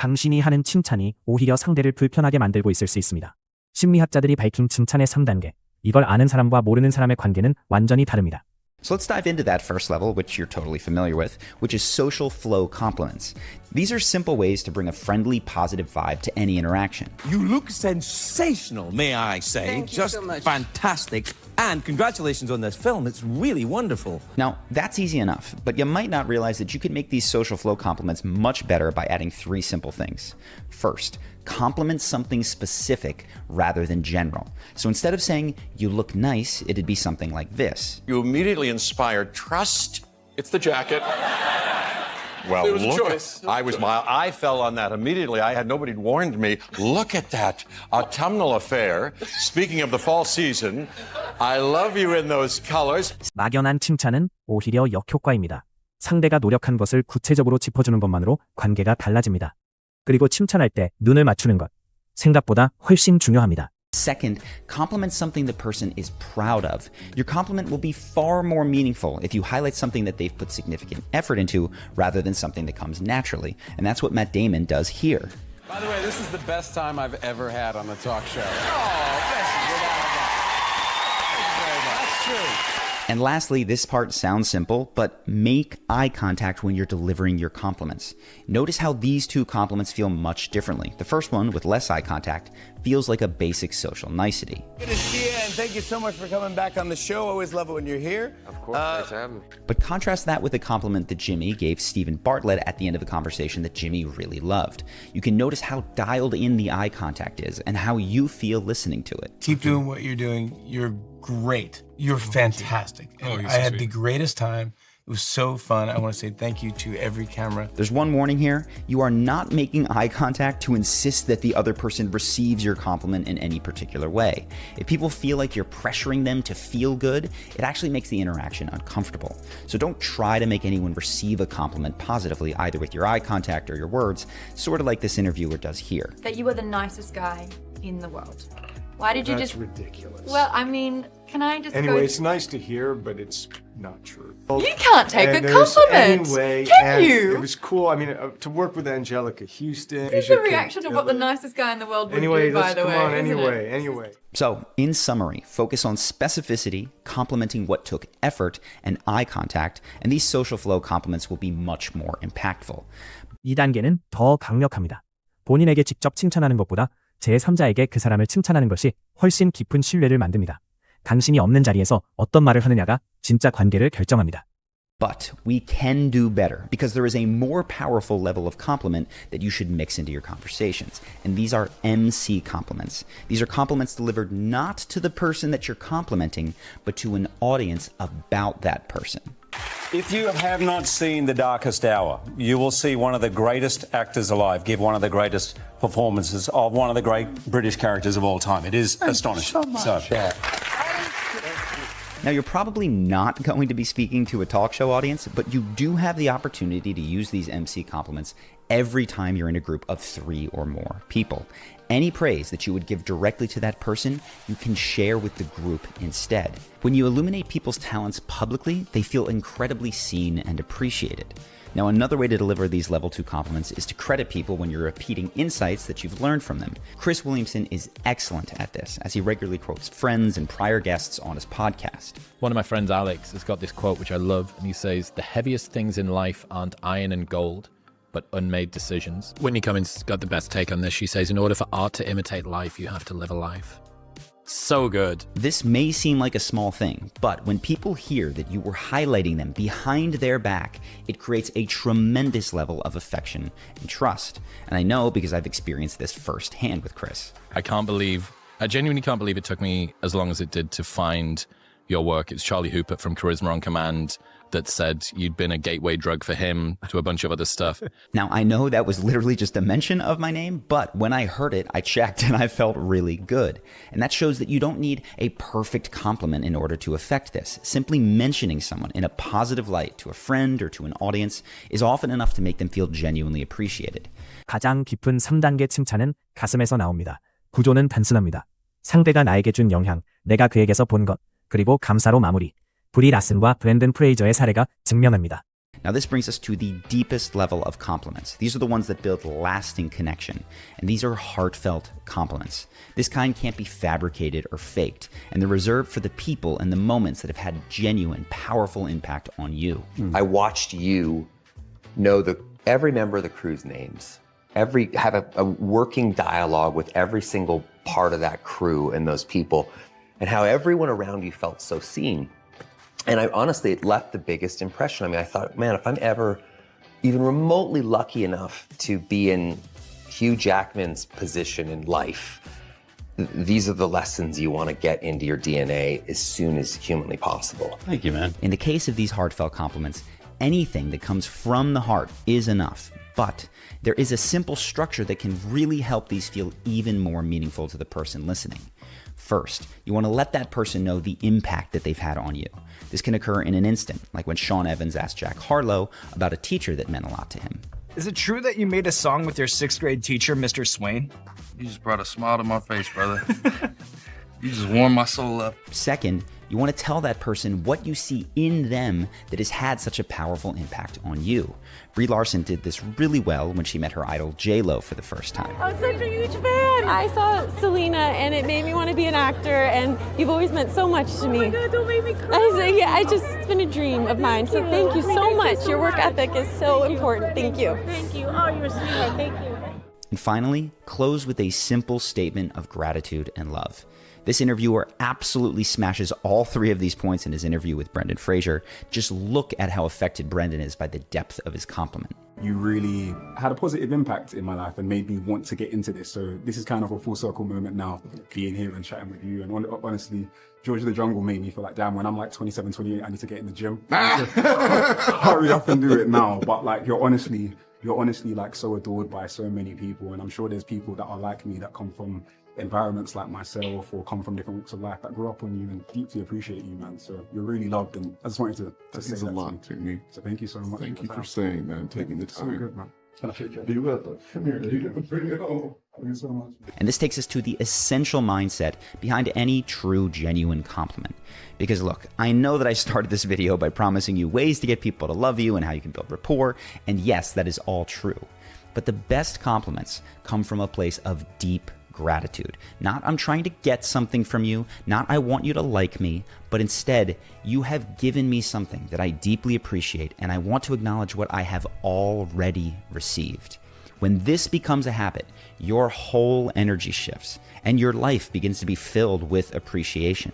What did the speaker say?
당신이 하는 칭찬이 오히려 상대를 불편하게 만들고 있을 수 있습니다. 심리학자들이 밝힌 칭찬의 3단계. 이걸 아는 사람과 모르는 사람의 관계는 완전히 다릅니다. So let's dive into that first level, which you're totally familiar with, which is social flow compliments. These are simple ways to bring a friendly, positive vibe to any interaction. You look sensational, may I say. Thank you Just so much. fantastic. And congratulations on this film. It's really wonderful. Now, that's easy enough, but you might not realize that you can make these social flow compliments much better by adding 3 simple things. First, compliment something specific rather than general. So instead of saying, you look nice, it'd be something like this. You immediately inspired trust. It's the jacket. Well, It was a look, choice. I fell on that immediately. I had nobody warned me. Look at that autumnal affair. Speaking of the fall season, I love you in those colors. 막연한 칭찬은 오히려 역효과입니다. 상대가 노력한 것을 구체적으로 짚어주는 것만으로 관계가 달라집니다. 그리고 칭찬할 때 눈을 맞추는 것, 생각보다 훨씬 중요합니다. Second, compliment something the person is proud of. Your compliment will be far more meaningful if you highlight something that they've put significant effort into rather than something that comes naturally. And that's what Matt Damon does here. By the way, this is the best time I've ever had on the talk show. That's true. And lastly, this part sounds simple, but make eye contact when you're delivering your compliments. Notice how these 2 compliments feel much differently. The first one, with less eye contact, feels like a basic social nicety. Good to see you, and thank you so much for coming back on the show. Always love it when you're here. Of course, thanks for having me. But contrast that with the compliment that Jimmy gave Stephen Bartlett at the end of the conversation that Jimmy really loved. You can notice how dialed in the eye contact is and how you feel listening to it. Keep doing what you're doing. You're great. You're fantastic. And I had the greatest time. It was so fun. I want to say thank you to every camera. There's one warning here. You are not making eye contact to insist that the other person receives your compliment in any particular way. If people feel like you're pressuring them to feel good, it actually makes the interaction uncomfortable. So don't try to make anyone receive a compliment positively, either with your eye contact or your words, sort of like this interviewer does here. That you are the nicest guy in the world. Why did you That's just... ridiculous. Well, I mean, can I just Anyway, go... it's nice to hear, but it's not true. You can't take And a there's- compliment. Anyway, Can and you? It was cool. I mean, to work with Angelica Houston. This is the reaction of what the nicest guy in the world would Anyway, do, by let's the come way. on. isn't it? Anyway. So, in summary, focus on specificity, complimenting what took effort, and eye contact, and these social flow compliments will be much more impactful. 2단계는 더 강력합니다. 본인에게 직접 칭찬하는 것보다 제3자에게 그 사람을 칭찬하는 것이 훨씬 깊은 신뢰를 만듭니다. 당신이 없는 자리에서 어떤 말을 하느냐가 진짜 관계를 결정합니다. But we can do better because there is a more powerful level of compliment that you should mix into your conversations. And these are MC compliments. These are compliments delivered not to the person that you're complimenting, but to an audience about that person. If you have not seen The Darkest Hour, you will see one of the greatest actors alive give one of the greatest performances of one of the great British characters of all time. It is astonishing. So much. Now, you're probably not going to be speaking to a talk show audience, but you do have the opportunity to use these MC compliments every time you're in a group of 3 or more people. Any praise that you would give directly to that person, you can share with the group instead. When you illuminate people's talents publicly, they feel incredibly seen and appreciated. Now, another way to deliver these level 2 compliments is to credit people when you're repeating insights that you've learned from them. Chris Williamson is excellent at this, as he regularly quotes friends and prior guests on his podcast. One of my friends, Alex, has got this quote which I love, and he says, "The heaviest things in life aren't iron and gold, but unmade decisions." Whitney Cummings got the best take on this. She says, in order for art to imitate life, you have to live a life. So good. This may seem like a small thing, but when people hear that you were highlighting them behind their back, it creates a tremendous level of affection and trust. And I know because I've experienced this firsthand with Chris. I genuinely can't believe it took me as long as it did to find your work. It's Charlie Hooper from Charisma on Command that said you'd been a gateway drug for him to a bunch of other stuff. Now, I know that was literally just a mention of my name, but when I heard it, I checked and I felt really good. And that shows that you don't need a perfect compliment in order to affect this. Simply mentioning someone in a positive light to a friend or to an audience is often enough to make them feel genuinely appreciated. 가장 깊은 3단계 칭찬은 가슴에서 나옵니다. 구조는 단순합니다. 상대가 나에게 준 영향, 내가 그에게서 본 것, 그리고 감사로 마무리. 브리 라슨과 브랜든 프레이저의 사례가 증명합니다. Now, this brings us to the deepest level of compliments. These are the ones that build lasting connection, and these are heartfelt compliments. This kind can't be fabricated or faked, and they're reserved for the people and the moments that have had genuine, powerful impact on you. I watched you know every member of the crew's names, have a working dialogue with every single part of that crew and those people, and how everyone around you felt so seen. And honestly, it left the biggest impression. I mean, I thought, man, if I'm ever even remotely lucky enough to be in Hugh Jackman's position in life, these are the lessons you want to get into your DNA as soon as humanly possible. Thank you, man. In the case of these heartfelt compliments, anything that comes from the heart is enough. But there is a simple structure that can really help these feel even more meaningful to the person listening. First, you want to let that person know the impact that they've had on you. This can occur in an instant, like when Sean Evans asked Jack Harlow about a teacher that meant a lot to him. Is it true that you made a song with your 6th grade teacher, Mr. Swain? You just brought a smile to my face, brother. You just warmed my soul up. Second, you want to tell that person what you see in them that has had such a powerful impact on you. Brie Larson did this really well when she met her idol J-Lo for the first time. I'm such a huge fan. I saw Selena and it made me want to be an actor, and you've always meant so much to me. Oh my God, don't make me cry. It's been a dream of mine, so thank you so much. Your work ethic is so important. Thank you. Thank you. Oh, you're a sweetheart. Thank you. And finally, close with a simple statement of gratitude and love. This interviewer absolutely smashes all 3 of these points in his interview with Brendan Fraser. Just look at how affected Brendan is by the depth of his compliment. You really had a positive impact in my life and made me want to get into this. So this is kind of a full circle moment now, being here and chatting with you. And honestly, George of the Jungle made me feel like, damn, when I'm like 27, 28, I need to get in the gym. Hurry up and do it now. But like, you're honestly like so adored by so many people. And I'm sure there's people that are like me that come from environments like myself or come from different walks of life that grew up on you and deeply appreciate you, man. So you're really loved, and I just wanted to say that a lot to me. So thank you so much. Thank you for saying that and taking the time. So good, man. Be with us. Come here. Bring it home. Thank you so much. And this takes us to the essential mindset behind any true, genuine compliment. Because look, I know that I started this video by promising you ways to get people to love you and how you can build rapport, and yes, that is all true. But the best compliments come from a place of deep gratitude. Not I'm trying to get something from you, not I want you to like me, but instead, you have given me something that I deeply appreciate, and I want to acknowledge what I have already received. When this becomes a habit, your whole energy shifts, and your life begins to be filled with appreciation.